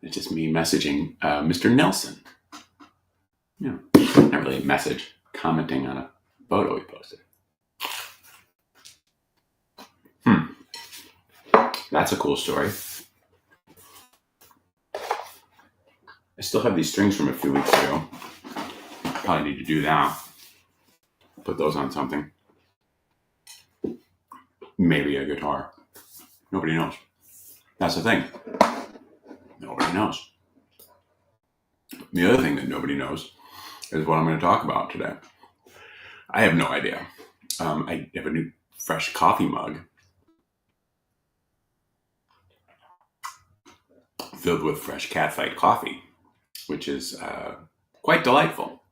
It's just me messaging Mr. Nelson. Not really a message, commenting on a photo he posted. That's a cool story. I still have these strings from a few weeks ago. Probably need to do that. Put those on something. Maybe a guitar. Nobody knows. That's the thing. Nobody knows. The other thing that nobody knows is what I'm going to talk about today. I have no idea. I have a new fresh coffee mug filled with fresh Catfight coffee, which is quite delightful.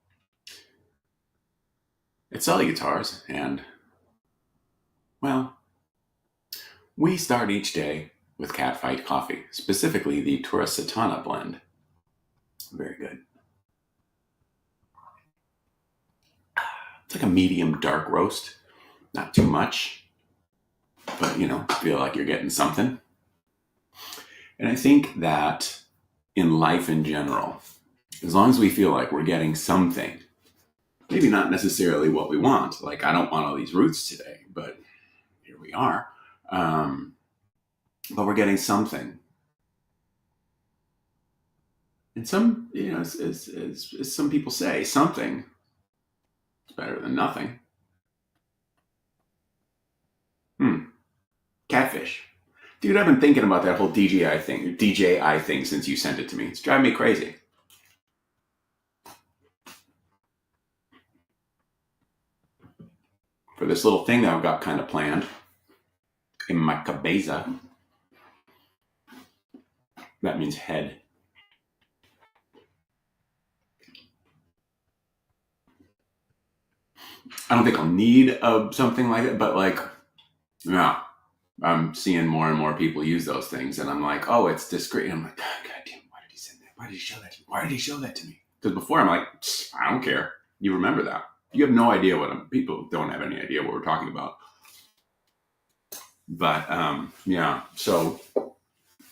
It's Sully Guitars, and, well, we start each day with Catfight coffee, specifically the Turasatana blend. Very good. It's like a medium dark roast. Not too much, but, feel like you're getting something. And I think that in life in general, as long as we feel like we're getting something, maybe not necessarily what we want, like I don't want all these roots today, but here we are. But we're getting something. And some, as some people say, something is better than nothing. Catfish. Dude, I've been thinking about that whole DJI thing since you sent it to me. It's driving me crazy. For this little thing that I've got kind of planned in my cabeza. That means head. I don't think I'll need something like it, but I'm seeing more and more people use those things, and I'm like, oh, it's discreet. And I'm like, oh, God damn, why did he send that? Why did he show that to me? Why did he show that to me? Because before I'm like, I don't care. You remember that. You have no idea people don't have any idea what we're talking about. But, so,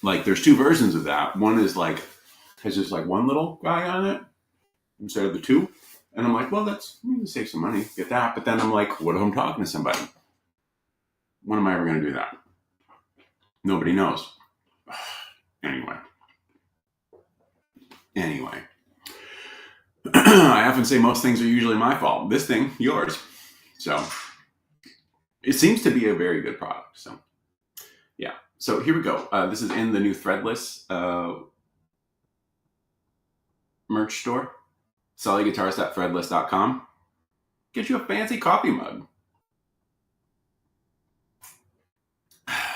there's two versions of that. One is has just one little guy on it instead of the two. And I'm like, well, I'm going to save some money, get that. But then I'm like, what if I'm talking to somebody? When am I ever going to do that? Nobody knows. Anyway. I often say most things are usually my fault. This thing, yours. So it seems to be a very good product. So yeah. So here we go. This is in the new Threadless merch store. SullyGuitars.threadless.com. Get you a fancy coffee mug.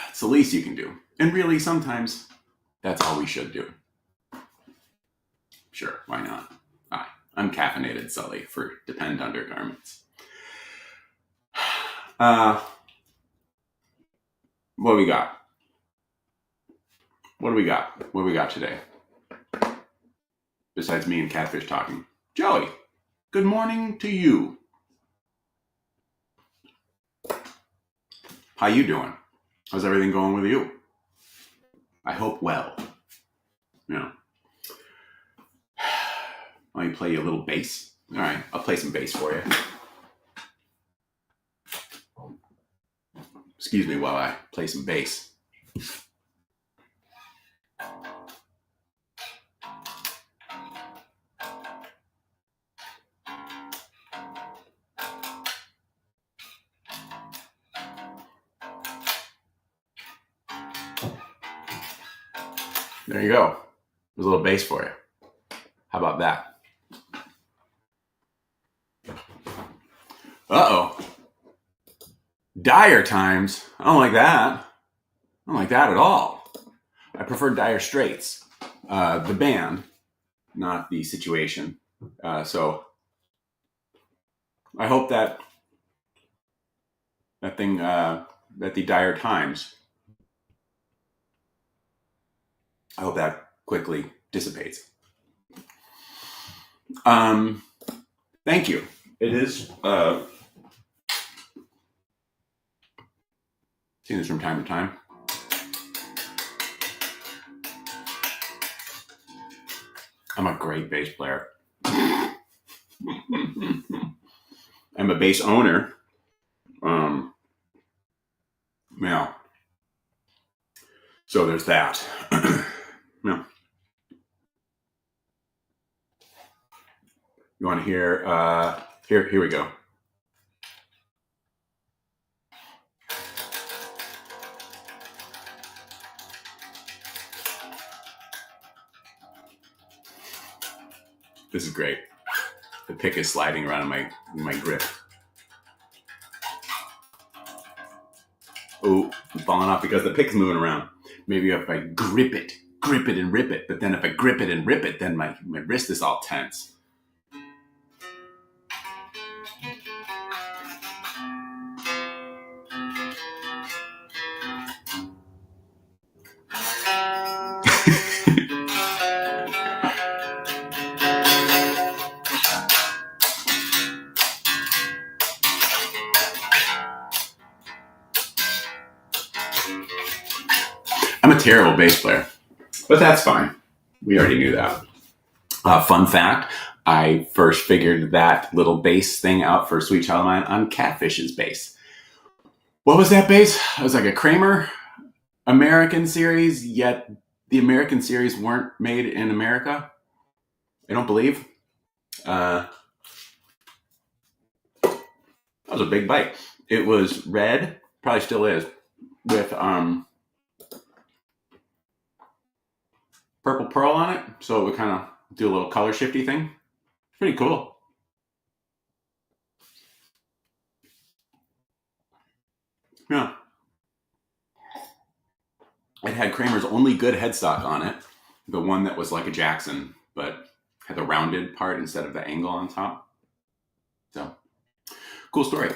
It's the least you can do. And really, sometimes that's all we should do. Sure, why not? Hi, I'm Caffeinated Sully for Depend Undergarments. What do we got? What do we got today? Besides me and Catfish talking. Joey, good morning to you. How you doing? How's everything going with you? I hope well. Let me play you a little bass. All right, I'll play some bass for you. Excuse me while I play some bass. There you go. There's a little bass for you. How about that? Uh-oh. Dire Times. I don't like that. I don't like that at all. I prefer Dire Straits. The band, not the situation. So I hope that the Dire Times, I hope that quickly dissipates. Thank you. It is, seen this from time to time. I'm a great bass player. I'm a bass owner. Um, yeah. So there's that. Yeah. You want to hear? Here we go. This is great. The pick is sliding around in my grip. Oh, I'm falling off because the pick's moving around. Maybe if I grip it and rip it. But then if I grip it and rip it, then my wrist is all tense. I'm a terrible bass player, but that's fine. We already knew that. Fun fact, I first figured that little bass thing out for Sweet Child of Mine on Catfish's bass. What was that bass? It was like a Kramer American series, yet the American series weren't made in America. I don't believe. That was a big bite. It was red, probably still is, with purple pearl on it, so it would kind of do a little color shifty thing. Pretty cool. Yeah. It had Kramer's only good headstock on it, the one that was like a Jackson, but had the rounded part instead of the angle on top. So, cool story.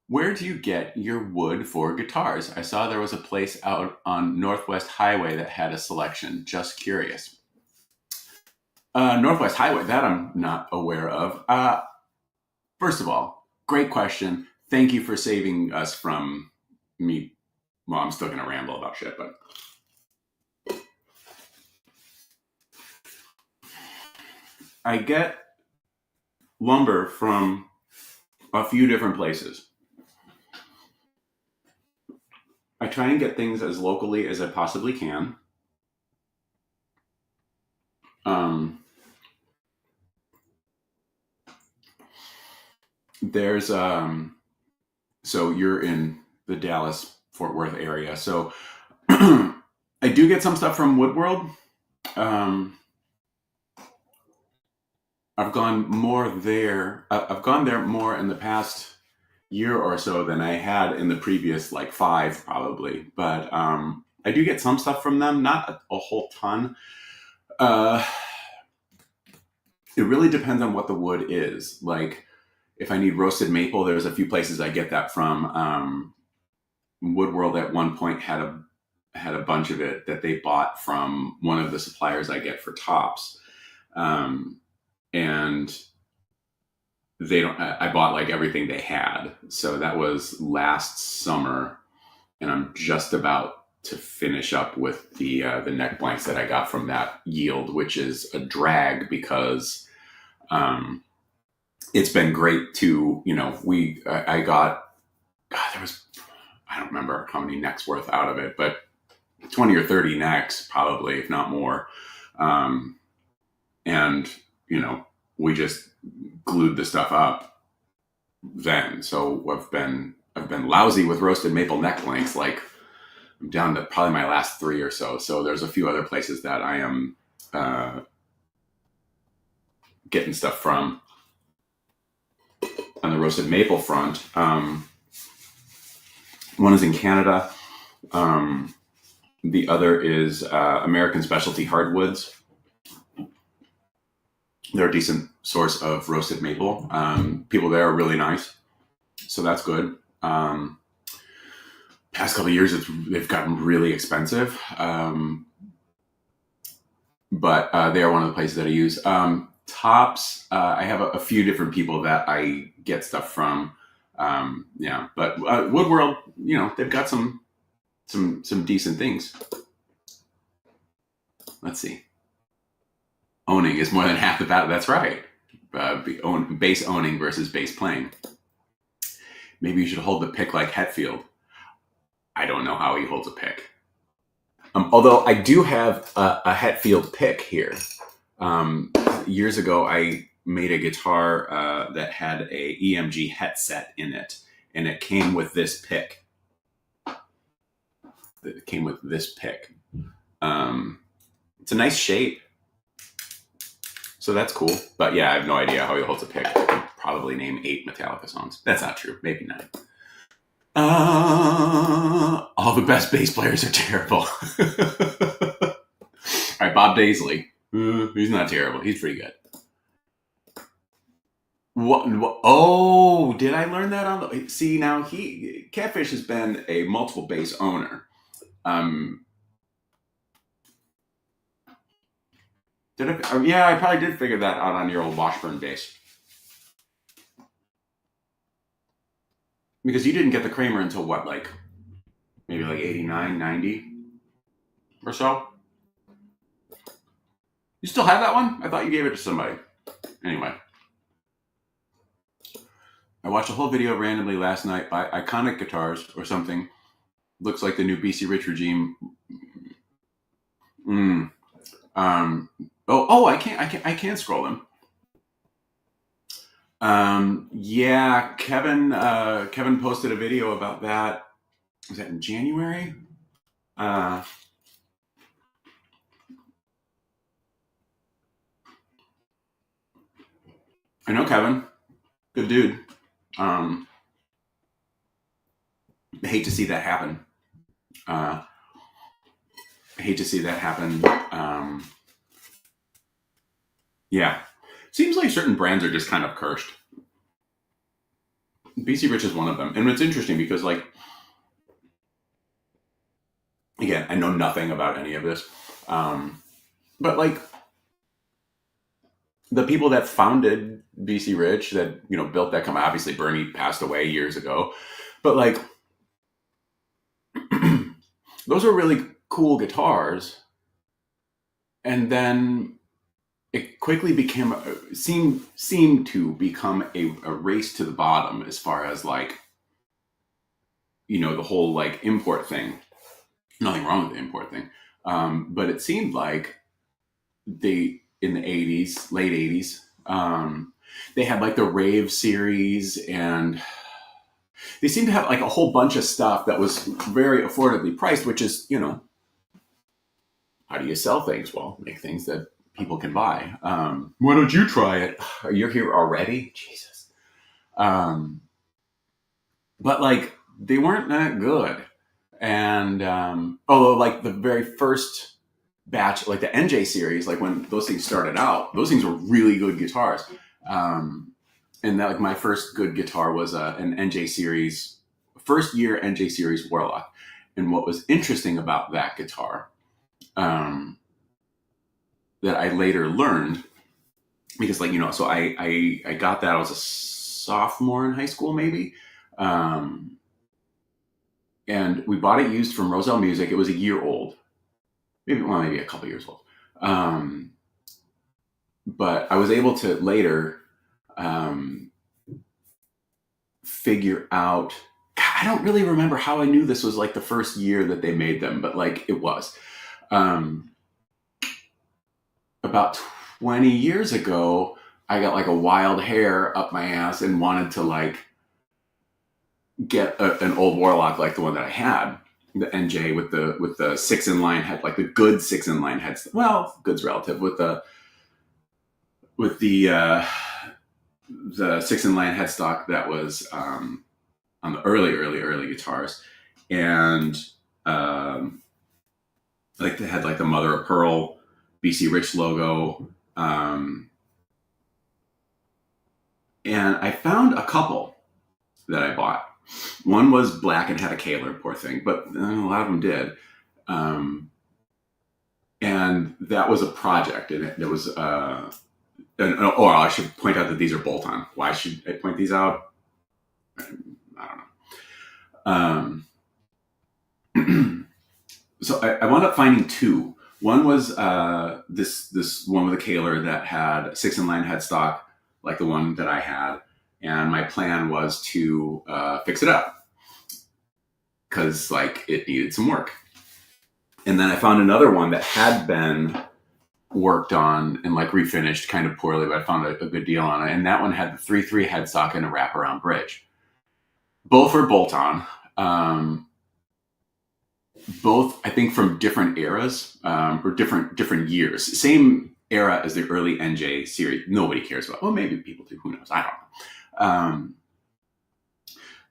Where do you get your wood for guitars? I saw there was a place out on Northwest Highway that had a selection. Just curious. Northwest Highway, that I'm not aware of. First of all, great question. Thank you for saving us from me. Well, I'm still going to ramble about shit, but I get lumber from a few different places. I try and get things as locally as I possibly can. There's so you're in the Dallas Fort Worth area, so I do get some stuff from Woodworld. Um, I've gone more there. I've gone there more in the past year or so than I had in the previous like 5 probably. But I do get some stuff from them, not a whole ton. Uh, it really depends on what the wood is. Like if I need roasted maple, there's a few places I get that from. Woodworld at one point had a bunch of it that they bought from one of the suppliers I get for tops. And they don't, I bought like everything they had. So that was last summer, and I'm just about to finish up with the neck blanks that I got from that yield, which is a drag because it's been great to, I got, God, there was, I don't remember how many necks worth out of it, but 20 or 30 necks probably, if not more. And, we just glued the stuff up then. So I've been lousy with roasted maple neck blanks. Like I'm down to probably my last 3 or so. So there's a few other places that I am getting stuff from on the roasted maple front. One is in Canada. The other is American Specialty Hardwoods. They're a decent source of roasted maple. People there are really nice, so that's good. Past couple of years, they've gotten really expensive, but they are one of the places that I use. Tops, I have a few different people that I get stuff from. But Woodworld, they've got some decent things. Let's see. owning is more than half the battle. That's right. Bass owning versus bass playing. Maybe you should hold the pick like Hetfield. I don't know how he holds a pick. Although I do have a Hetfield pick here. Years ago, I made a guitar that had a EMG headset in it, and it came with this pick. It came with this pick. It's a nice shape, so that's cool. But yeah, I have no idea how he holds a pick. I could probably name 8 Metallica songs. That's not true. Maybe 9. All the best bass players are terrible. All right, Bob Daisley. He's not terrible. He's pretty good. What? Oh, did I learn that on the? See, now Catfish has been a multiple bass owner. Yeah, I probably did figure that out on your old Washburn bass. Because you didn't get the Kramer until what, like maybe like 89, 90 or so? You still have that one? I thought you gave it to somebody. Anyway. I watched a whole video randomly last night by Iconic Guitars or something. Looks like the new BC Rich regime. I can't scroll them. Yeah, Kevin posted a video about that. Was that in January? I know Kevin. Good dude. I hate to see that happen. Yeah. Seems like certain brands are just kind of cursed. BC Rich is one of them. And it's interesting because, like, again, I know nothing about any of this. But, like, the people that founded BC Rich, that, you know, built that company, obviously Bernie passed away years ago. But, like, those are really cool guitars. And then it quickly seemed to become a race to the bottom as far as, like, you know, the whole, like, import thing. Nothing wrong with the import thing. But it seemed like in the 80s, late 80s, they had like the Rave series, and they seemed to have like a whole bunch of stuff that was very affordably priced, which is, you know, how do you sell things? Well, make things that people can buy. Why don't you try it? You're here already? Jesus. But like, they weren't that good. And although, like, the very first batch, like the NJ series, like when those things started out, those things were really good guitars. And that, like, my first good guitar was an NJ series, first year NJ series Warlock. And what was interesting about that guitar, that I later learned, because, like, you know, so I got that, I was a sophomore in high school, maybe. And we bought it used from Roselle Music. It was a year old, maybe a couple years old. But I was able to later figure out. God, I don't really remember how I knew this was like the first year that they made them, but like it was. About 20 years ago, I got like a wild hair up my ass and wanted to like get an old Warlock like the one that I had, the NJ with the 6-in-line head, like the good 6-in-line heads. Well, good's relative, with the 6-in-line headstock that was on the early guitars, and like they had like the mother of pearl BC Rich logo, and I found a couple that I bought. One was black and had a Kaler, poor thing, but a lot of them did. And that was a project, and it was, or I should point out that these are bolt-on. Why should I point these out? I don't know. So I wound up finding two. One was this one with a Kaler that had 6-in-line headstock, like the one that I had, and my plan was to fix it up because like it needed some work. And then I found another one that had been worked on and like refinished kind of poorly, but I found a good deal on it. And that one had the 3.3 headstock and a wraparound bridge. Both were bolt on. Both, I think, from different eras or different years. Same era as the early NJ series. Nobody cares about. Well, maybe people do. Who knows? I don't know.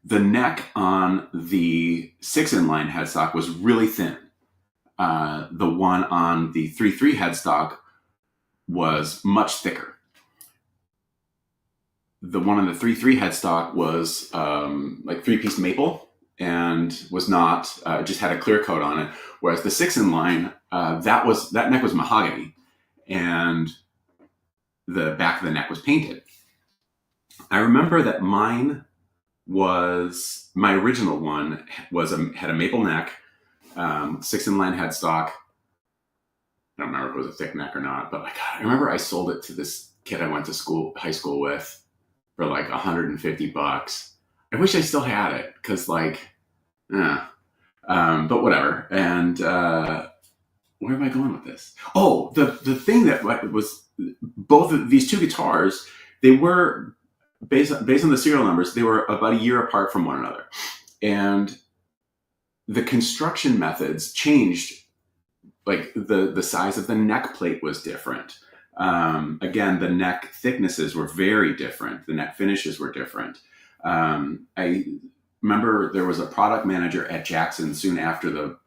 The neck on the 6-in-line headstock was really thin. The one on the 3.3 headstock was much thicker. The one on the 3.3 headstock was like 3-piece maple and was not, just had a clear coat on it. Whereas the 6-in-line, that neck was mahogany and the back of the neck was painted. I remember that my original one had a maple neck, 6-in-line headstock. I don't remember if it was a thick neck or not, but like, I remember I sold it to this kid I went to high school with for like $150. I wish I still had it because like, but whatever. And where am I going with this? Oh, the thing that was both of these two guitars, they were based on the serial numbers, they were about a year apart from one another. And the construction methods changed. Like the size of the neck plate was different. Again, the neck thicknesses were very different. The neck finishes were different. I remember there was a product manager at Jackson soon after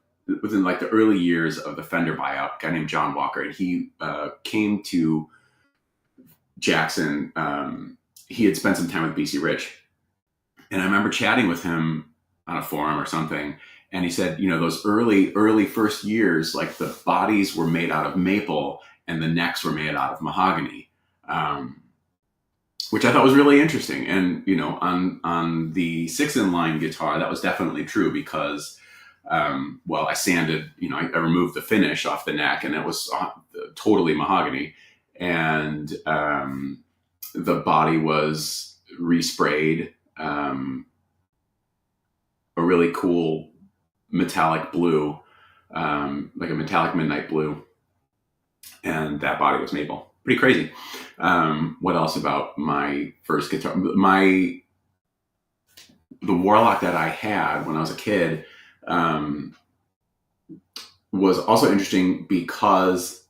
within like the early years of the Fender buyout, a guy named John Walker, and he came to Jackson. He had spent some time with BC Rich, and I remember chatting with him on a forum or something. And he said, those early first years, like the bodies were made out of maple and the necks were made out of mahogany, which I thought was really interesting. And, on the 6-in-line guitar, that was definitely true because, I sanded, I removed the finish off the neck and it was totally mahogany. And the body was resprayed, a really cool metallic blue, like a metallic midnight blue, and that body was maple. Pretty crazy. What else about my first guitar? The Warlock that I had when I was a kid was also interesting because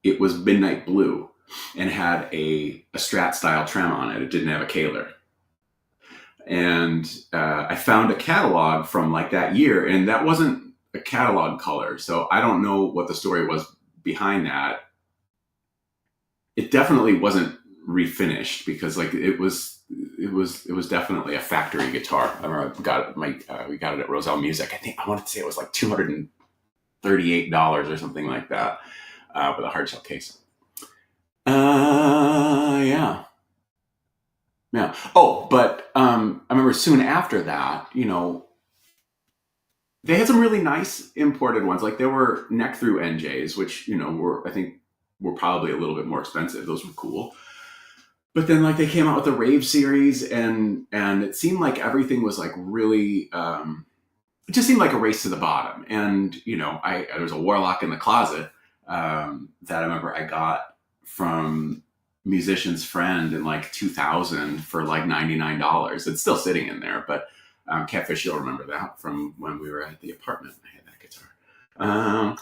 it was midnight blue and had a Strat style trem on it. It didn't have a Kaler. And I found a catalog from like that year, and that wasn't a catalog color. So I don't know what the story was behind that. It definitely wasn't refinished because like it was definitely a factory guitar. I remember we got it at Roselle Music. I wanted to say it was like $238 or something like that, with a hard shell case. Yeah. Yeah. Oh, but I remember soon after that, they had some really nice imported ones. Like there were neck through NJs, which were probably a little bit more expensive. Those were cool. But then like they came out with the Rave series, and it seemed like everything was like really. It just seemed like a race to the bottom. And there was a Warlock in the closet that I remember I got from Musician's Friend in like 2000 for like $99. It's still sitting in there, but Catfish, you'll remember that from when we were at the apartment. I had that guitar.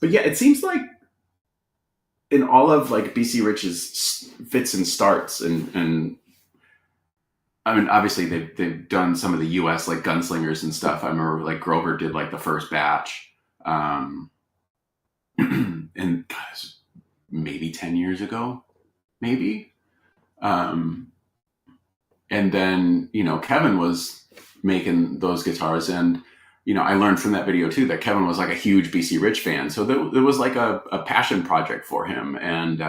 But yeah, it seems like in all of like BC Rich's fits and starts, and I mean, obviously they've done some of the US like Gunslingers and stuff. I remember like Grover did like the first batch, and gosh, maybe 10 years ago, maybe. And then, Kevin was making those guitars, and, I learned from that video too, that Kevin was like a huge BC Rich fan. So there was like a passion project for him. And,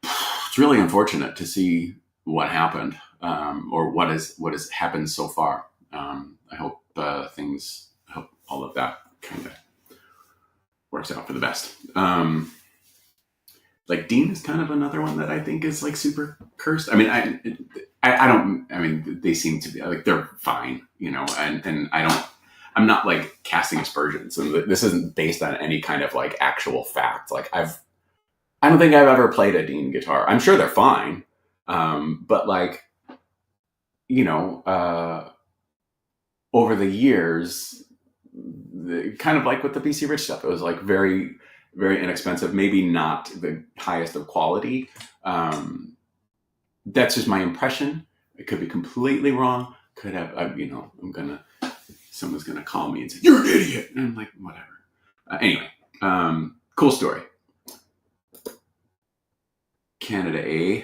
it's really unfortunate to see what happened, or what has happened so far. I hope all of that kind of works out for the best. Like Dean is kind of another one that I think is like super cursed. I mean, I don't. I mean, they seem to be like they're fine, and I'm not like casting aspersions, and this isn't based on any kind of like actual fact. Like I don't think I've ever played a Dean guitar. I'm sure they're fine, but like over the years, kind of like with the BC Rich stuff, it was like very, very inexpensive, maybe not the highest of quality. That's just my impression. It could be completely wrong. Could have, someone's gonna call me and say, "You're an idiot," and I'm like, whatever. Anyway, cool story. Canada, eh?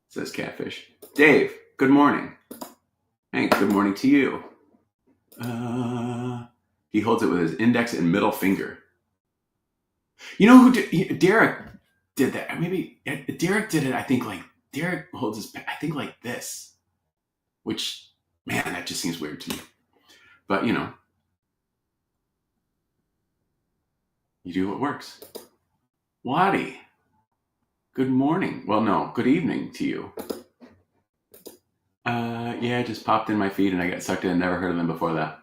Says Catfish. Dave, good morning. Hank, good morning to you. He holds it with his index and middle finger. You know who Derek did that? Maybe Derek did it. I think like Derek holds his, I think like this, which, man, that just seems weird to me. But you do what works. Waddy, good morning. Well, no, good evening to you. Yeah, it just popped in my feed and I got sucked in. Never heard of them before that.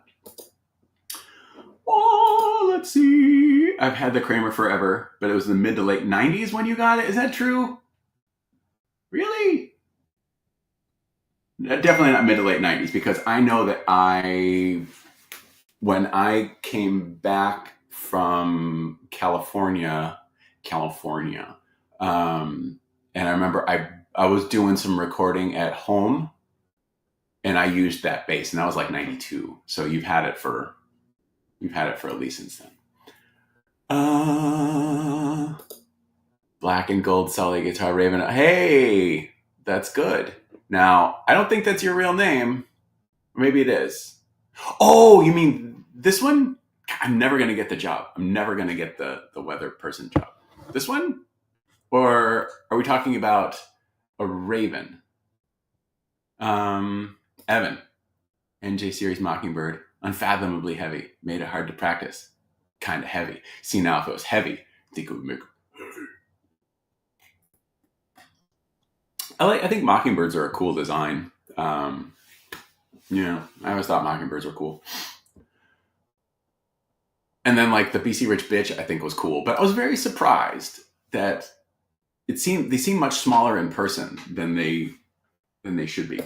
Oh, let's see. I've had the Kramer forever, but it was the mid to late 90s when you got it. Is that true? Really? Definitely not mid to late 90s, because I know that when I came back from California, and I remember I was doing some recording at home and I used that bass, and that was like 92. So you've had it for at least since then. Black and gold Sully guitar Raven. Hey, that's good. Now, I don't think that's your real name. Maybe it is. Oh, you mean this one? I'm never going to get the job. I'm never going to get the weather person job. This one? Or are we talking about a Raven? Evan. NJ Series Mockingbird. Unfathomably heavy. Made it hard to practice. Kind of heavy. See, now if it was heavy, I think it would make heavy. I think Mockingbirds are a cool design. I always thought Mockingbirds were cool. And then like the BC Rich Bitch, I think was cool, but I was very surprised that they seem much smaller in person than they should be.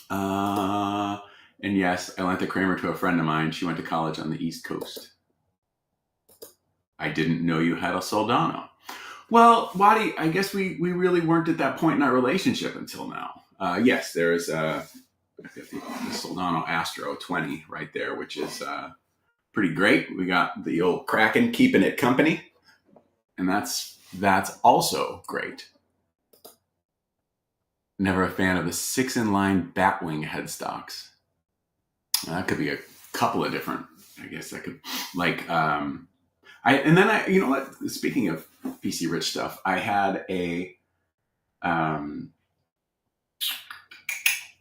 And yes, I lent the Kramer to a friend of mine. She went to college on the East Coast. I didn't know you had a Soldano. Well, Waddy, I guess we really weren't at that point in our relationship until now. Yes, there is the Soldano Astro 20 right there, which is pretty great. We got the old Kraken keeping it company, and that's also great. Never a fan of the 6-in-line Batwing headstocks. That could be a couple of different. I guess that could you know what? Speaking of BC Rich stuff, I had a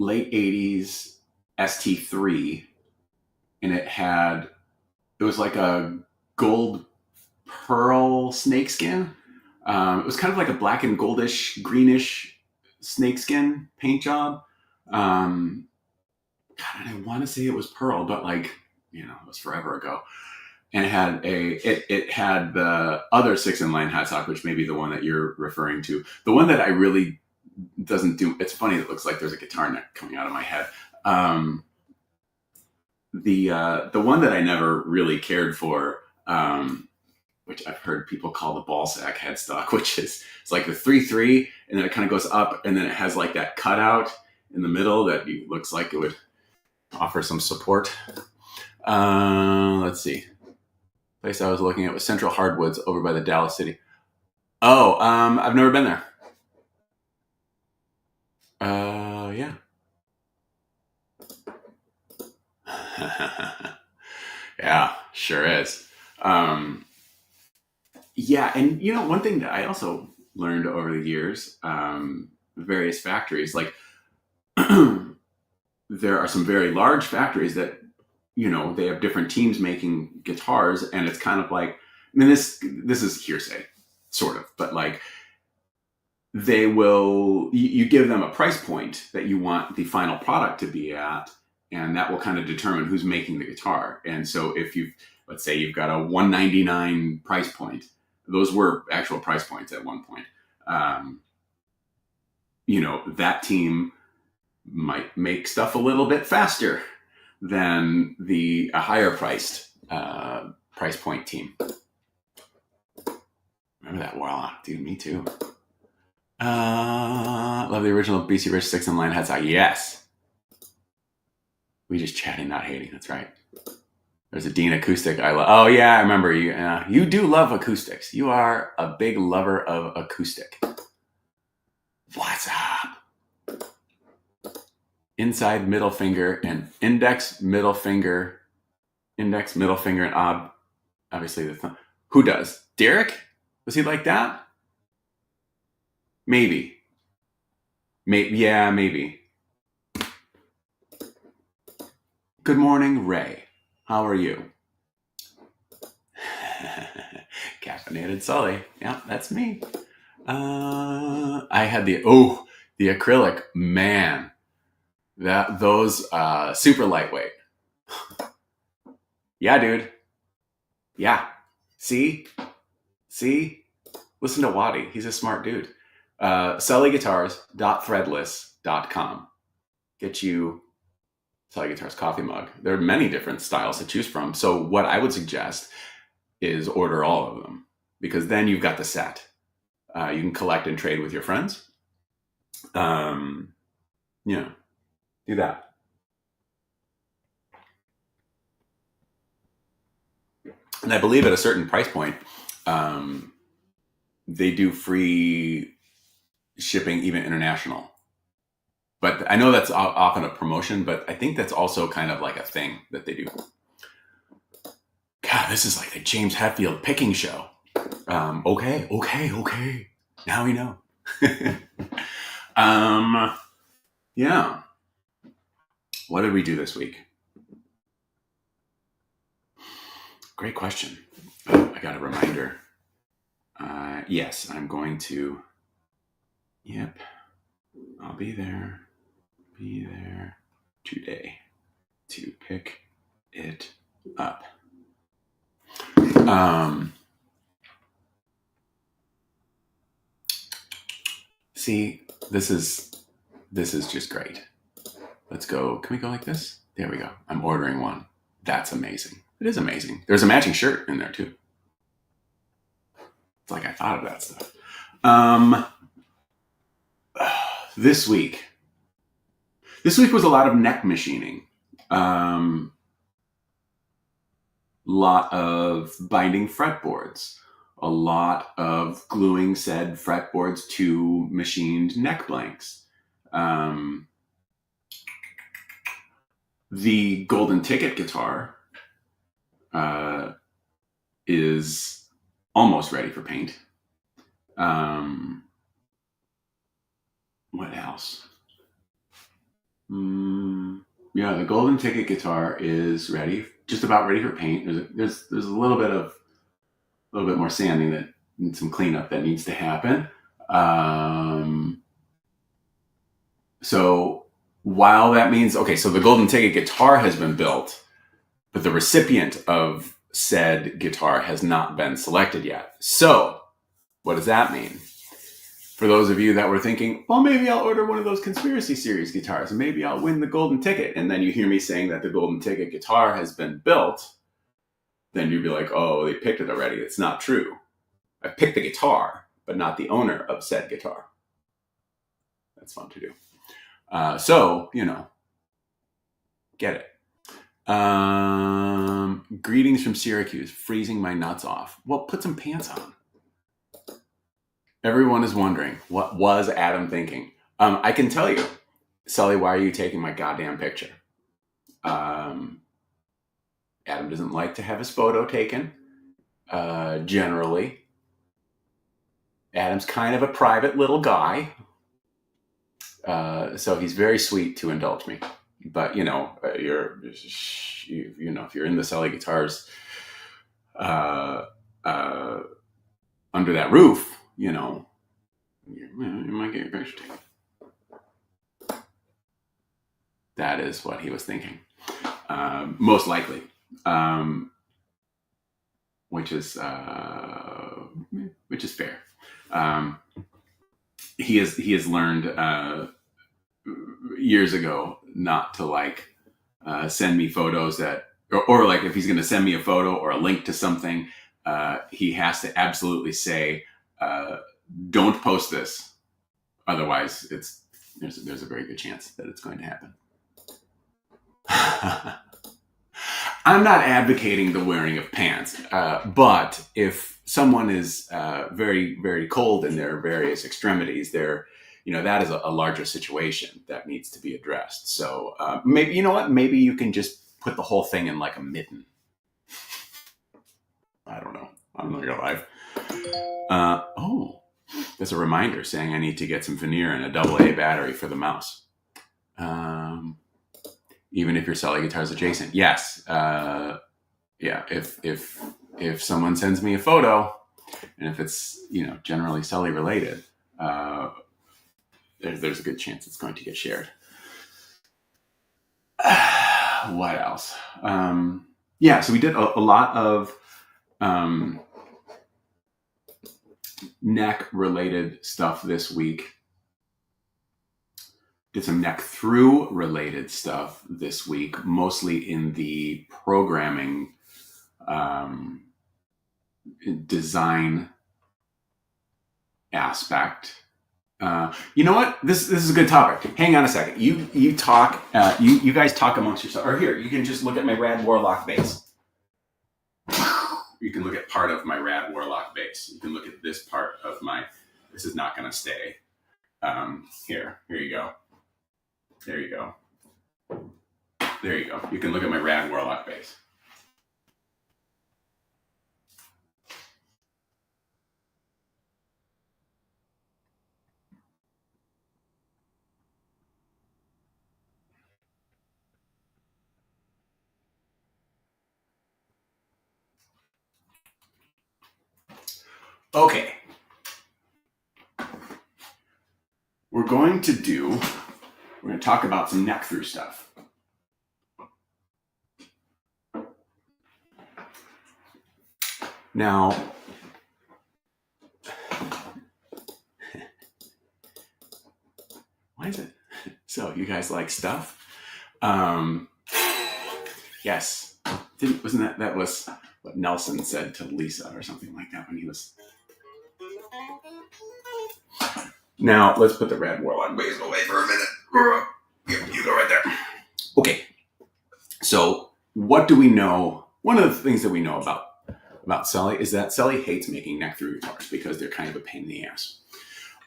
late 80s ST3, and it was like a gold pearl snakeskin. It was kind of like a black and goldish, greenish snakeskin paint job. God, I want to say it was pearl, but it was forever ago. And it had the other 6-in-line headstock, which may be the one that you're referring to. The one that I really doesn't do. It's funny. It looks like there's a guitar neck coming out of my head. The one that I never really cared for, which I've heard people call the ball sack headstock, which is it's like the 3-3, and then it kind of goes up, and then it has like that cutout in the middle that looks like it would offer some support. Let's see. Place I was looking at was Central Hardwoods over by the Dallas City. Oh, I've never been there. Yeah. Yeah, sure is. Yeah, and one thing that I also learned over the years, various factories, like there are some very large factories that, they have different teams making guitars, and it's kind of like mean, this is hearsay, sort of, but like they will, you give them a price point that you want the final product to be at, and that will kind of determine who's making the guitar. And so if let's say you've got a $199 price point, those were actual price points at one point. That team might make stuff a little bit faster than a higher priced price point team. Remember that Warlock, dude? Me too. Love the original BC Rich 6 in line headset. Yes. We just chatting, not hating. That's right. There's a Dean acoustic I love. Oh yeah, I remember you. You do love acoustics. You are a big lover of acoustic. What's up? Inside middle finger and index, middle finger, and obviously the thumb. Who does? Derek? Was he like that? Maybe. Yeah, maybe. Good morning, Ray. How are you? Caffeinated Sully. Yeah, that's me. I had the acrylic, man. Those super lightweight. Yeah, dude. Yeah. See? Listen to Waddy. He's a smart dude. SullyGuitars.threadless.com. Get you Sully Guitars coffee mug. There are many different styles to choose from. So what I would suggest is order all of them, because then you've got the set. You can collect and trade with your friends. Do that. And I believe at a certain price point, they do free shipping, even international. But I know that's often a promotion, but I think that's also kind of like a thing that they do. God, this is like the James Hetfield picking show. Okay. Now we know. Yeah. What did we do this week? Great question. I got a reminder. Yes, I'm going to. Yep. I'll be there today to pick it up. See, this is just great. Let's go. Can we go like this? There we go. I'm ordering one. That's amazing. It is amazing. There's a matching shirt in there too. It's like I thought of that stuff. This week was a lot of neck machining. Lot of binding fretboards. A lot of gluing said fretboards to machined neck blanks. The Golden Ticket guitar is almost ready for paint. What else? Yeah, the Golden Ticket guitar is ready, just about ready for paint. There's a little bit more sanding and some cleanup that needs to happen. So while that means, okay, so the Golden Ticket guitar has been built, but the recipient of said guitar has not been selected yet. So what does that mean? For those of you that were thinking, well, maybe I'll order one of those Conspiracy Series guitars and maybe I'll win the Golden Ticket. And then you hear me saying that the Golden Ticket guitar has been built, then you'd be like, oh, they picked it already. It's not true. I picked the guitar, but not the owner of said guitar. That's fun to do. So, get it. Greetings from Syracuse, freezing my nuts off. Well, put some pants on. Everyone is wondering, what was Adam thinking? I can tell you, Sully, why are you taking my goddamn picture? Adam doesn't like to have his photo taken, generally. Adam's kind of a private little guy. So he's very sweet to indulge me. But, if you're in the Sully Guitars uh, under that roof, you know, you might get your picture taken. That is what he was thinking, most likely, which is fair. He has learned years ago not to like send me photos that, or like if he's going to send me a photo or a link to something, he has to absolutely say, "Don't post this," otherwise, there's a very good chance that it's going to happen. I'm not advocating the wearing of pants, but if someone is very, very cold in their various extremities, that is a larger situation that needs to be addressed. So maybe, you know what? Maybe you can just put the whole thing in like a mitten. I don't know. I'm not gonna lie. There's a reminder saying I need to get some veneer and a AA battery for the mouse. Even if you're Sully Guitars adjacent, yes. Yeah, if someone sends me a photo, and if it's generally Sully related, there's a good chance it's going to get shared. What else? Yeah, so we did a lot of neck related stuff this week. Did some neck through related stuff this week, mostly in the programming design aspect. You know what? This is a good topic. Hang on a second. You talk. You guys talk amongst yourselves. Or here, you can just look at my Rad Warlock bass. You can look at part of my Rad Warlock bass. You can look at this part of my. This is not going to stay. Here you go. There you go. There you go. You can look at my Rad Warlock bass. Okay. We're going to talk about some neck through stuff. Now, why is it? So you guys like stuff? Yes. Wasn't that was what Nelson said to Lisa or something like that when he was. Now, let's put the Rad Warlock bass away for a minute. You go right there. Okay. So, what do we know? One of the things that we know about Sully is that Sully hates making neck through guitars because they're kind of a pain in the ass.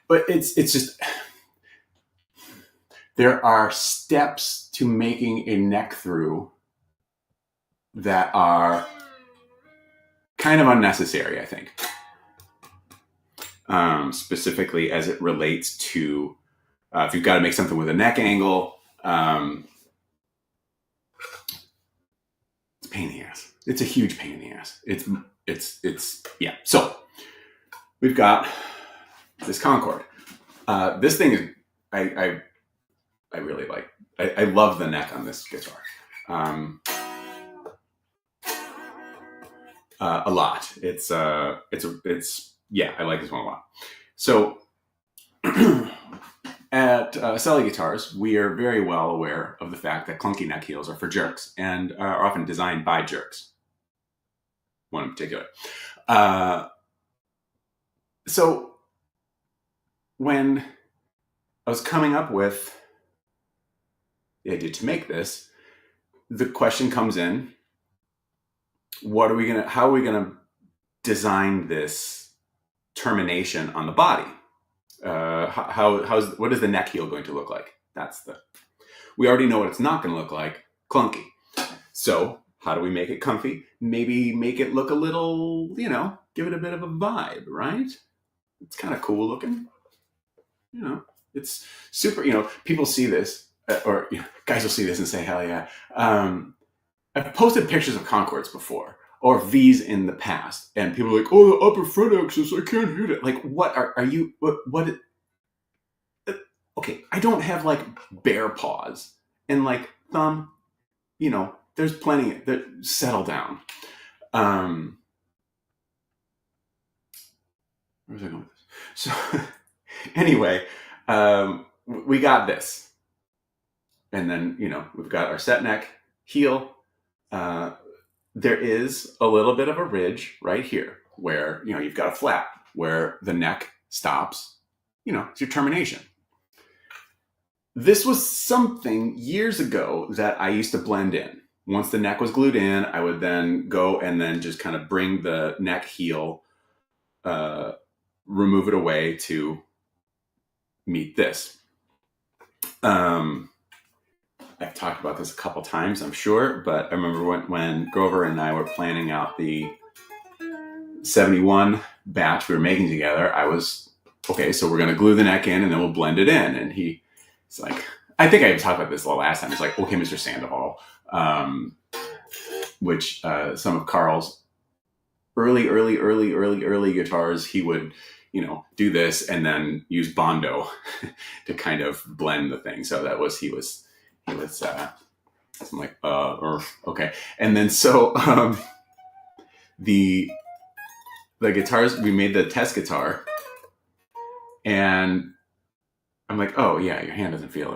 But it's just there are steps to making a neck through that are kind of unnecessary, I think. Specifically as it relates to if you've got to make something with a neck angle, it's a pain in the ass. It's a huge pain in the ass. It's yeah. So we've got this Concord. This thing is I really like. I love the neck on this guitar. A lot. It's yeah, I like this one a lot. So at Sully Guitars, we are very well aware of the fact that clunky neck heels are for jerks and are often designed by jerks. One in particular. So when I was coming up with the idea to make this, the question comes in, how are we gonna design this termination on the body? What is the neck heel going to look like? We already know what it's not going to look like, clunky. So how do we make it comfy? Maybe make it look a little, give it a bit of a vibe, right? It's kind of cool looking. It's super, people see this, or guys will see this and say, hell yeah. I've posted pictures of Concords before or V's in the past. And people are like, oh, the upper fret axis, I can't hit it. Like, what are you, what, okay, I don't have like bear paws and like thumb, there's plenty that settle down. Where's I going with this? So anyway, we got this. And then, we've got our set neck, heel. There is a little bit of a ridge right here where, you've got a flap where the neck stops. It's your termination. This was something years ago that I used to blend in. Once the neck was glued in, I would then go and then just kind of bring the neck heel, remove it away to meet this. I've talked about this a couple times, I'm sure, but I remember when Grover and I were planning out the 71 batch we were making together, I was, okay, so we're going to glue the neck in and then we'll blend it in. And he's like, I think I even talked about this the last time. He's like, okay, Mr. Sandoval, which some of Carl's early guitars, he would, do this and then use Bondo to kind of blend the thing. So that was, he was I'm like, okay. And then so the guitars, we made the test guitar and I'm like, oh yeah, your hand doesn't feel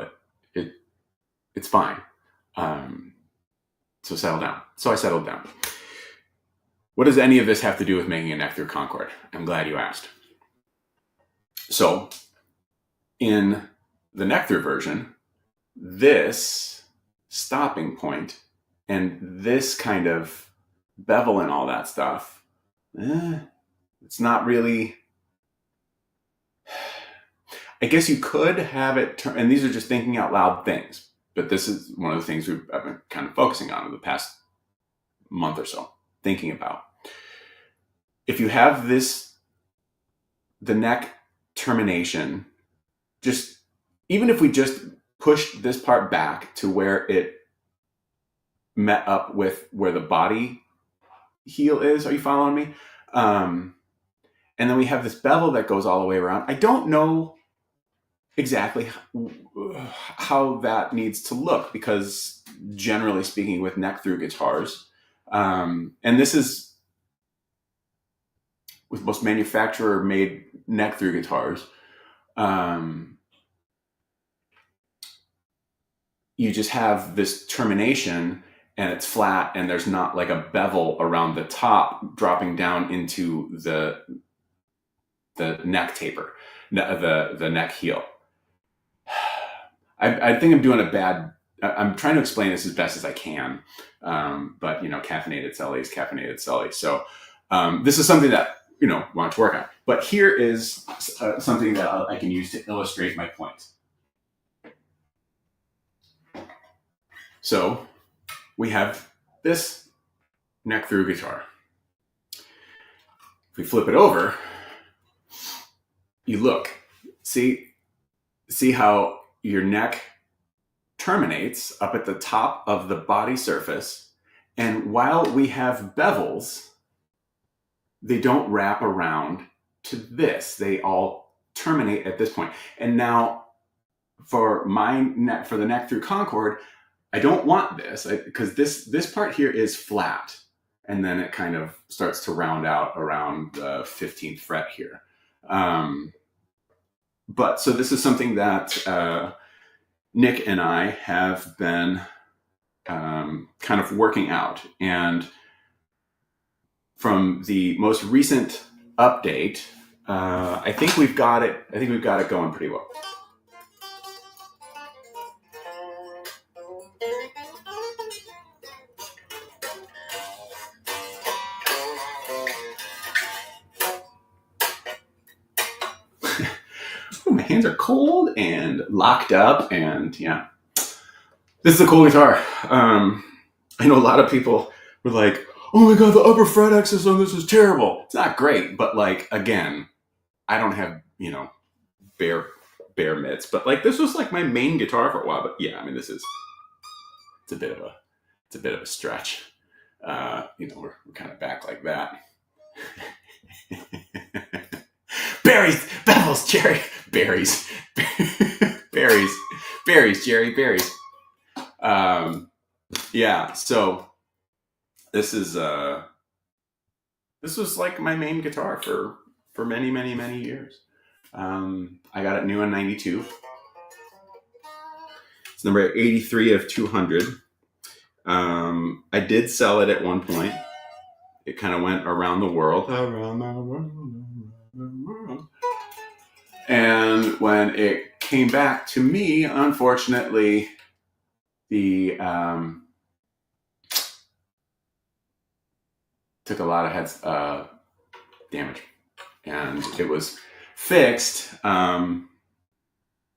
it. It's fine. So settle down. So I settled down. What does any of this have to do with making a neck through Concord? I'm glad you asked. So in the neck through version, this stopping point and this kind of bevel and all that stuff, it's not really, I guess you could have it and these are just thinking out loud things, but this is one of the things I've been kind of focusing on in the past month or so, thinking about. If you have the neck termination, just, even if we just push this part back to where it met up with where the body heel is. Are you following me? And then we have this bevel that goes all the way around. I don't know exactly how that needs to look because generally speaking with neck through guitars, and this is with most manufacturer made neck through guitars, you just have this termination and it's flat and there's not like a bevel around the top dropping down into the neck taper, the neck heel. I think I'm doing I'm trying to explain this as best as I can. But caffeinated Sully is caffeinated Sully. So this is something that, want to work on. But here is something that I can use to illustrate my point. So we have this neck through guitar. If we flip it over, you look, see how your neck terminates up at the top of the body surface. And while we have bevels, they don't wrap around to this. They all terminate at this point. And now for the neck through Concord, I don't want this because this part here is flat and then it kind of starts to round out around the 15th fret here. But so this is something that Nick and I have been kind of working out. And from the most recent update, I think we've got it going pretty well. My hands are cold and locked up, and yeah, this is a cool guitar. I know a lot of people were like, "Oh my god, the upper fret axis on this is terrible." It's not great, but like again, I don't have bare mitts, but like this was like my main guitar for a while. But yeah, I mean it's a bit of a stretch. we're kind of back like that. Berries, Bevels, Jerry, berries, berries, Jerry, berries. Yeah. So this is this was like my main guitar for many, many, many years. I got it new in '92. It's number 83 of 200. I did sell it at one point. It kind of went around the world. Around the world. And when it came back to me, unfortunately, the took a lot of head damage, and it was fixed. I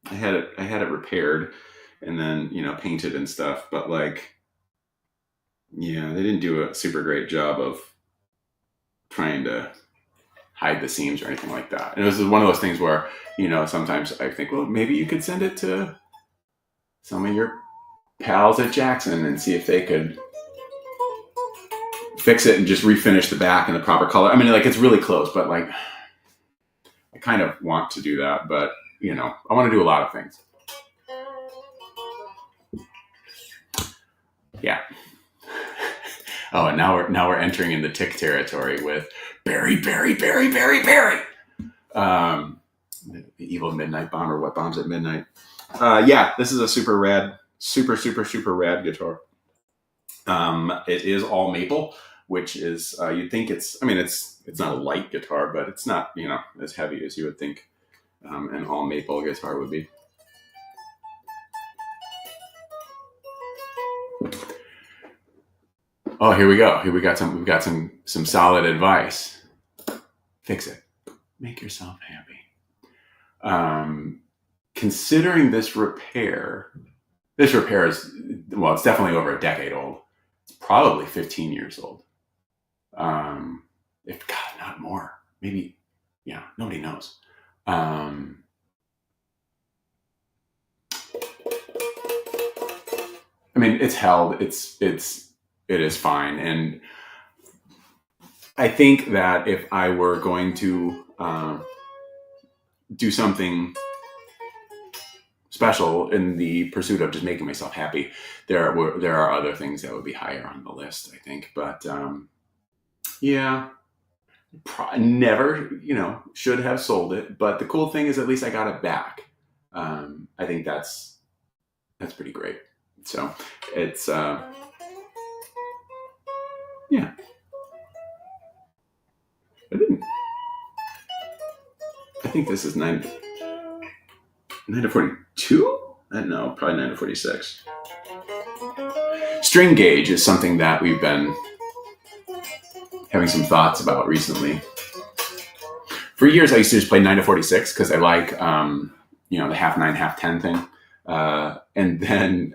had it repaired, and then painted and stuff. But like, yeah, they didn't do a super great job of trying to hide the seams or anything like that. And it was one of those things where sometimes I think, well, maybe you could send it to some of your pals at Jackson and see if they could fix it and just refinish the back in the proper color. I mean, like, it's really close, but like, I kind of want to do that, but I want to do a lot of things. Yeah. Oh, and now we're entering in the tick territory with Barry. The evil midnight bomber. What bombs at midnight? Yeah, this is a super rad guitar. It is all maple, which is you'd think it's not a light guitar, but it's not as heavy as you would think an all maple guitar would be. Oh, here we go. We've got some solid advice. Fix it. Make yourself happy. Considering this repair is, well, it's definitely over a decade old. It's probably 15 years old. If God, not more. Maybe, nobody knows. I mean, it's held. It is fine. And I think that if I were going to do something special in the pursuit of just making myself happy, there are other things that would be higher on the list, I think. But yeah, never, should have sold it. But the cool thing is, at least I got it back. I think that's pretty great. So it's yeah. I think this is 9 to 42? No, probably 9 to 46. String gauge is something that we've been having some thoughts about recently. For years, I used to just play 9 to 46 because I like, the half 9, half 10 thing. And then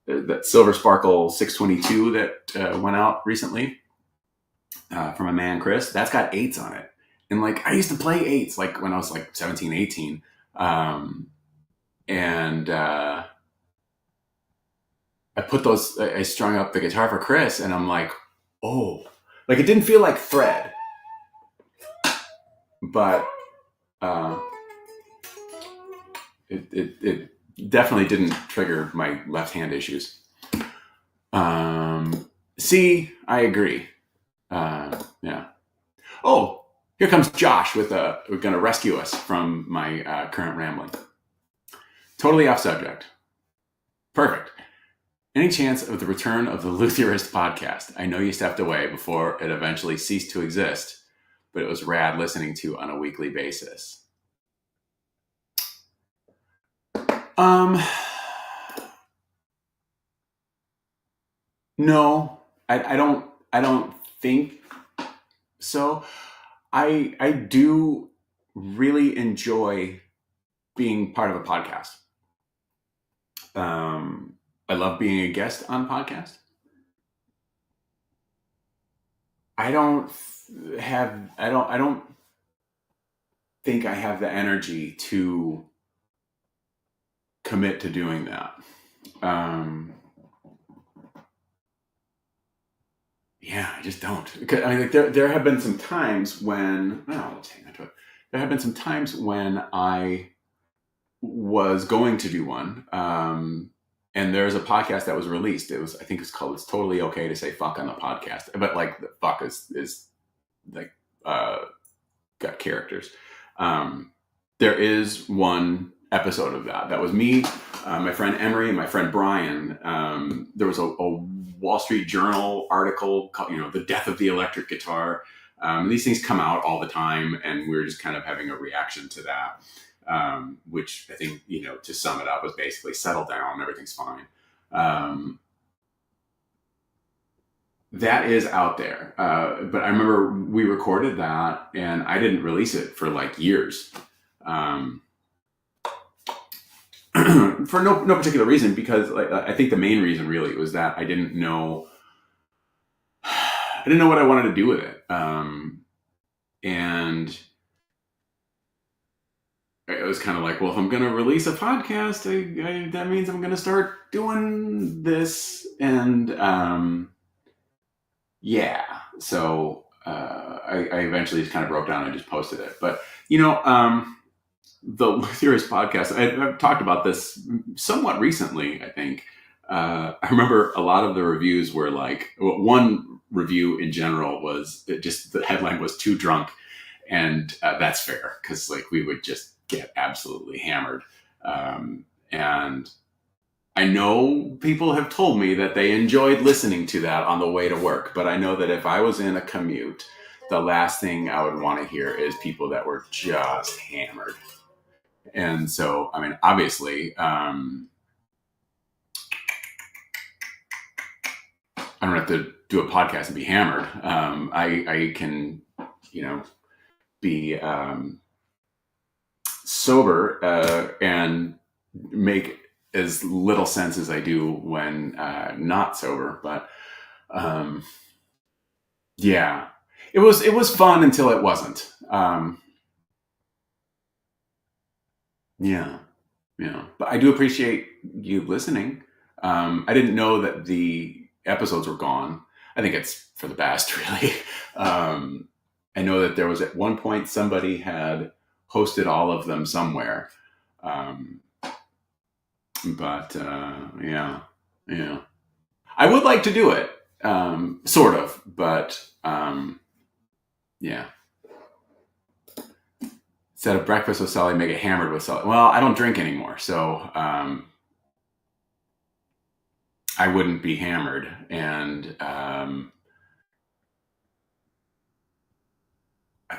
that Silver Sparkle 622 that went out recently from a man, Chris, that's got 8s on it. And like, I used to play 8s like when I was like 17, 18. And I put those, I strung up the guitar for Chris, and I'm like, oh, like, it didn't feel like thread, but it definitely didn't trigger my left hand issues. See, I agree. Yeah. Oh, here comes Josh we're going to rescue us from my current rambling. Totally off subject. Perfect. Any chance of the return of the Lutherist podcast? I know you stepped away before it eventually ceased to exist, but it was rad listening to on a weekly basis. No, I don't think so. I do really enjoy being part of a podcast. I love being a guest on podcasts. I don't think I have the energy to commit to doing that. yeah, I just don't. Because, I mean, like there have been some times when, oh, let's hang on to it. There have been some times when I was going to do one. And there's a podcast that was released. I think it's called, It's Totally Okay to Say Fuck on the Podcast. But like the fuck is like, got characters. There is one episode of that was me, my friend Emery, and my friend Brian. There was a Wall Street Journal article called, The Death of the Electric Guitar. These things come out all the time, and we were just kind of having a reaction to that, which I think, to sum it up, was basically settle down, everything's fine. That is out there. But I remember we recorded that, and I didn't release it for like years. For no particular reason, because I think the main reason really was that I didn't know what I wanted to do with it. And it was kind of like, well, if I'm going to release a podcast, that means I'm going to start doing this. And yeah, so I eventually just kind of broke down and just posted it. But, the Theorist podcast, I've talked about this somewhat recently, I think. I remember a lot of the reviews were like, one review in general was just the headline was "Too Drunk," and that's fair, because like we would just get absolutely hammered. And I know people have told me that they enjoyed listening to that on the way to work, but I know that if I was in a commute, the last thing I would want to hear is people that were just hammered. And so, I mean, obviously, I don't have to do a podcast and be hammered. I can, be sober and make as little sense as I do when not sober. But yeah, it was fun until it wasn't. Yeah. But I do appreciate you listening. I didn't know that the episodes were gone. I think it's for the best, really. I know that there was at one point somebody had hosted all of them somewhere. But yeah. I would like to do it, sort of, but yeah. Instead of breakfast with Sully, make it hammered with Sully. Well, I don't drink anymore, so I wouldn't be hammered. And I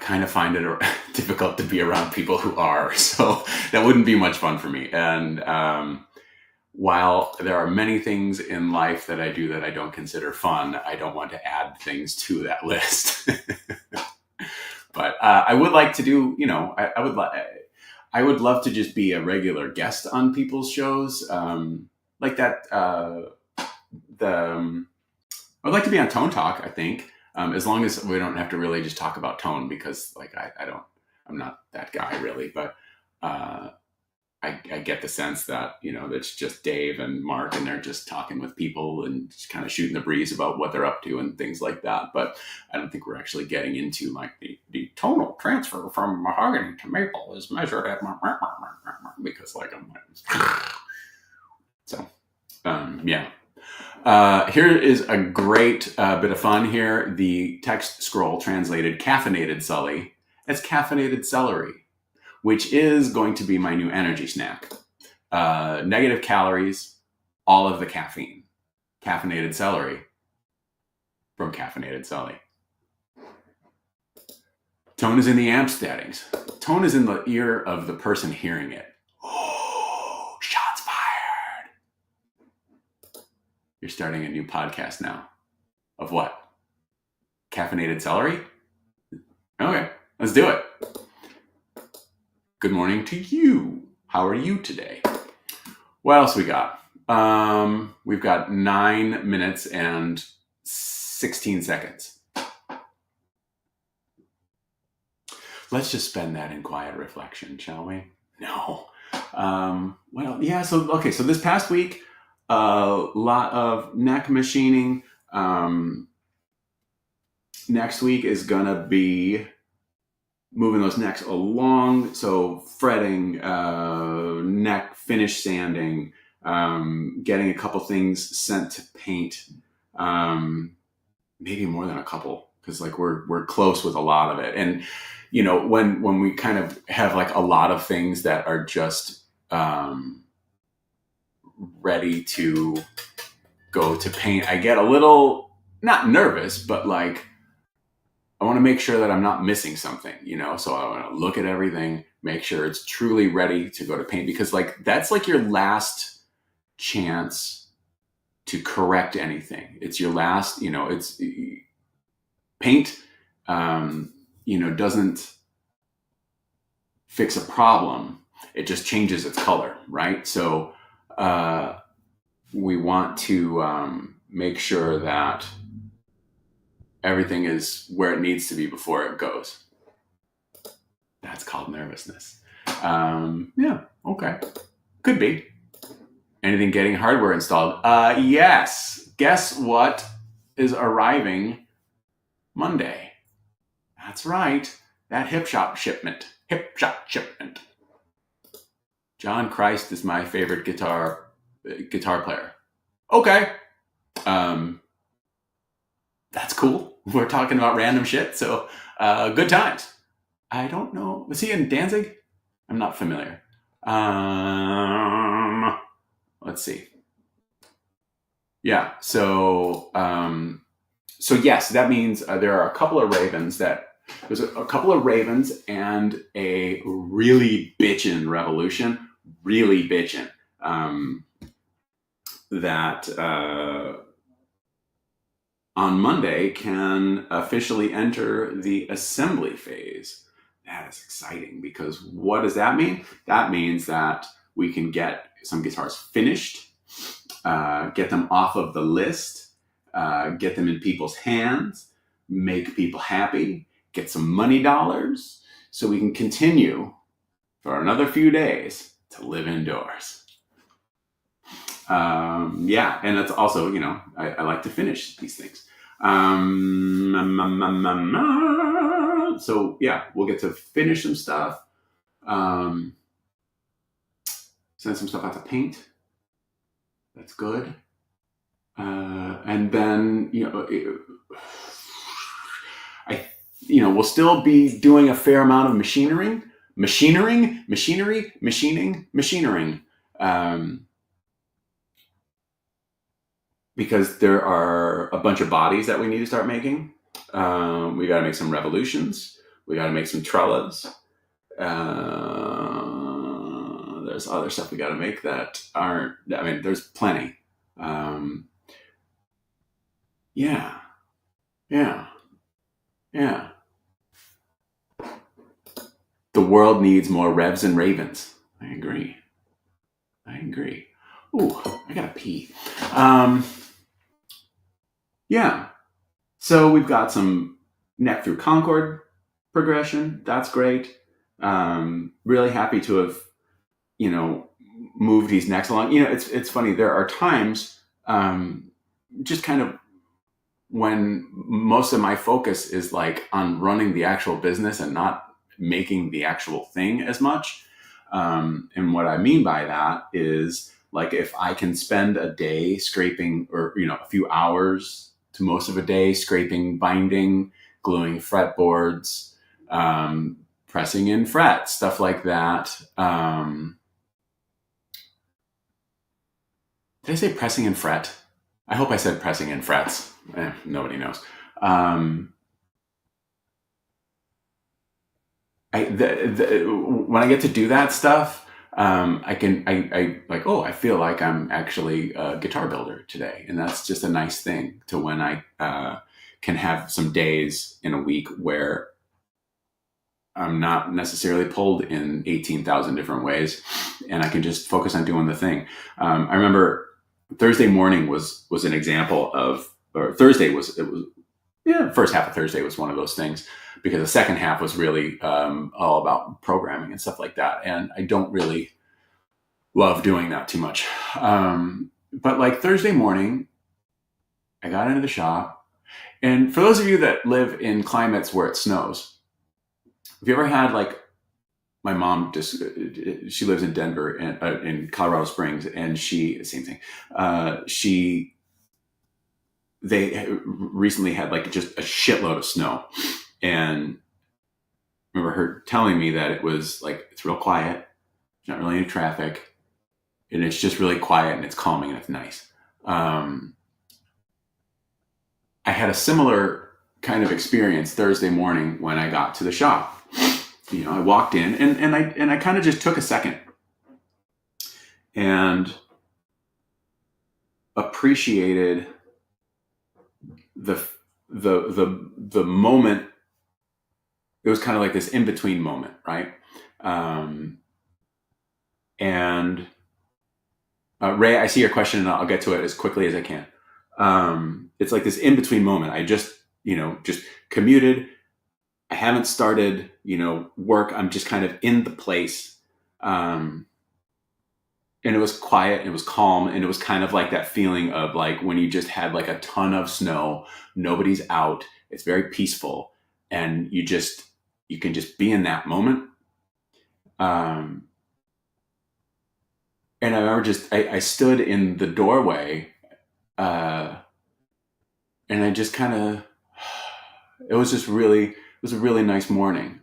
kind of find it difficult to be around people who are, so that wouldn't be much fun for me. And while there are many things in life that I do that I don't consider fun, I don't want to add things to that list. But I would like to do, I would love to just be a regular guest on people's shows, like that. I would like to be on Tone Talk, I think, as long as we don't have to really just talk about tone, because like I'm not that guy really, but I get the sense that, it's just Dave and Mark, and they're just talking with people and just kind of shooting the breeze about what they're up to and things like that. But I don't think we're actually getting into like the tonal transfer from mahogany to maple is measured at because like I'm so yeah. Here is a great bit of fun here. The text scroll translated caffeinated Sully as caffeinated celery, which is going to be my new energy snack. Negative calories, all of the caffeine. Caffeinated celery from Caffeinated Sully. Tone is in the amp settings. Tone is in the ear of the person hearing it. Oh, shots fired. You're starting a new podcast now. Of what? Caffeinated celery? Okay, let's do it. Good morning to you. How are you today? What else we got? We've got 9 minutes and 16 seconds. Let's just spend that in quiet reflection, shall we? No. Well, yeah, so this past week, a lot of neck machining. next week is gonna be moving those necks along. So fretting, neck finish sanding, getting a couple things sent to paint. Maybe more than a couple, because like we're close with a lot of it. And when we kind of have like a lot of things that are just ready to go to paint, I get a little not nervous, but like I want to make sure that I'm not missing something, so I want to look at everything, make sure it's truly ready to go to paint, because like that's like your last chance to correct anything. It's your last, it's paint, doesn't fix a problem. It just changes its color, right? So we want to make sure that everything is where it needs to be before it goes. That's called nervousness. Yeah, okay. Could be. Anything getting hardware installed? Yes. Guess what is arriving Monday? That's right. That hip shop shipment. John Christ is my favorite guitar player. Okay. That's cool. We're talking about random shit, so good times. I don't know. Was he in Danzig? I'm not familiar. Let's see. Yeah. So yes, that means there are a couple of ravens there's a couple of ravens and a really bitchin' revolution, really bitchin', that on Monday can officially enter the assembly phase. That is exciting, because what does that mean? That means that we can get some guitars finished, get them off of the list, get them in people's hands, make people happy, get some money dollars, so we can continue for another few days to live indoors. Yeah, and that's also, I like to finish these things. So yeah, we'll get to finish some stuff, send some stuff out to paint. That's good. And then, we'll still be doing a fair amount of machining, because there are a bunch of bodies that we need to start making. We got to make some revolutions. We got to make some trellas. There's other stuff we got to make that aren't, there's plenty. Yeah. The world needs more revs and ravens. I agree. Ooh, I gotta pee. Yeah. So we've got some neck through Concord progression. That's great. Really happy to have, moved these necks along. It's funny. There are times, just kind of when most of my focus is like on running the actual business and not making the actual thing as much. And what I mean by that is, like, if I can spend a day scraping, or, a few hours to most of a day scraping, binding, gluing fretboards, pressing in frets, stuff like that. Did I say pressing in fret? I hope I said pressing in frets. Nobody knows. When I get to do that stuff, I feel like I'm actually a guitar builder today. And that's just a nice thing to when I can have some days in a week where I'm not necessarily pulled in 18,000 different ways, and I can just focus on doing the thing. I remember Thursday morning was an example of, or Thursday was, the first half of Thursday was one of those things, because the second half was really all about programming and stuff like that. And I don't really love doing that too much. But like Thursday morning, I got into the shop, And for those of you that live in climates where it snows, have you ever had like my mom just she lives in Denver and in Colorado Springs, and she same thing. She they recently had like just a shitload of snow, and I remember her telling me that it was like it's real quiet, not really any traffic, and it's just really quiet and it's calming and it's nice. Um, I had a similar kind of experience Thursday morning when I got to the shop. I walked in and I kind of just took a second and appreciated the the moment. It was kind of like this in between moment, right? Um, and Ray, I see your question, and I'll get to it as quickly as I can. It's like this in between moment. I just commuted. I haven't started, work. I'm just kind of in the place. Um, and it was quiet and it was calm. And it was kind of like that feeling of like when you just had like a ton of snow, nobody's out. It's very peaceful. And you can just be in that moment. Um, and I remember I stood in the doorway, uh, and I just kind of, it was a really nice morning.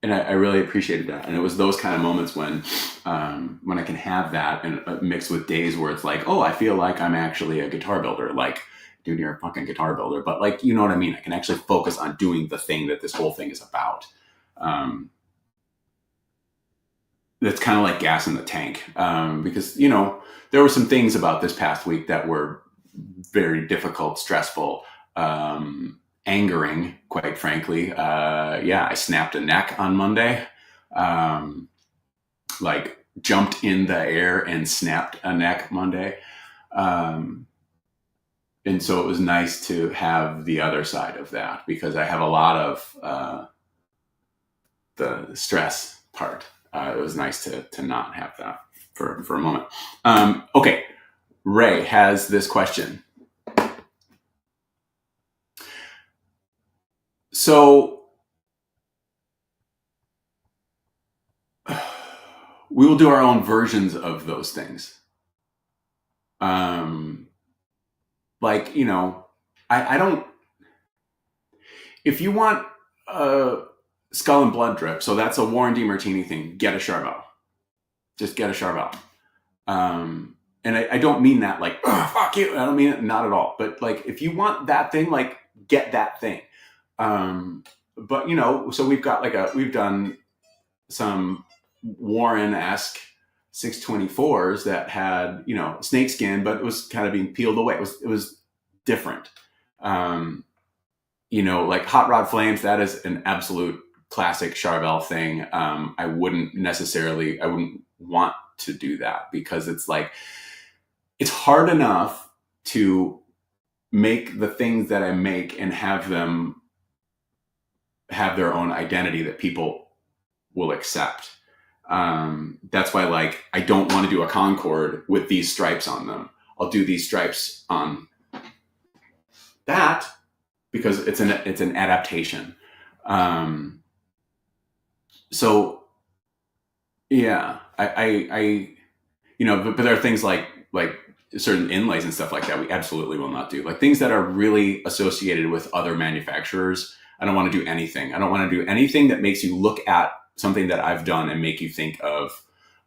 And I really appreciated that. And it was those kind of moments when I can have that and mixed with days where it's like, oh, I feel like I'm actually a guitar builder. Like, dude, you're a fucking guitar builder. But like, you know what I mean? I can actually focus on doing the thing that this whole thing is about. That's kind of like gas in the tank. Because, there were some things about this past week that were very difficult, stressful, angering, quite frankly. I snapped a neck on Monday. Like jumped in the air and snapped a neck Monday. And so it was nice to have the other side of that because I have a lot of the stress part. It was nice to not have that for a moment. Okay. Ray has this question. So we will do our own versions of those things. Like, I don't, if you want a skull and blood drip, so that's a Warren DeMartini thing, get a Charvel. Just get a Charvel. And I don't mean that like, oh, fuck you. I don't mean it, not at all. But like, if you want that thing, like, get that thing. But so we've done some Warren-esque 624s that had, snake skin, but it was kind of being peeled away. It was different. Like Hot Rod Flames, that is an absolute classic Charvel thing. I wouldn't want to do that because it's like, it's hard enough to make the things that I make and have them have their own identity that people will accept. That's why, like, I don't want to do a Concord with these stripes on them. I'll do these stripes on that because it's an adaptation. So yeah, I but there are things like certain inlays and stuff like that we absolutely will not do. Like things that are really associated with other manufacturers, I don't want to do anything. I don't want to do anything that makes you look at something that I've done and make you think of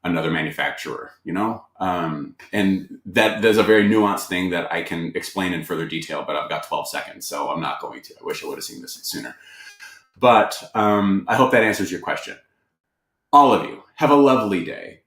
another manufacturer, and that there's a very nuanced thing that I can explain in further detail, but I've got 12 seconds, so I'm not going to. I wish I would have seen this sooner. But I hope that answers your question. All of you, have a lovely day.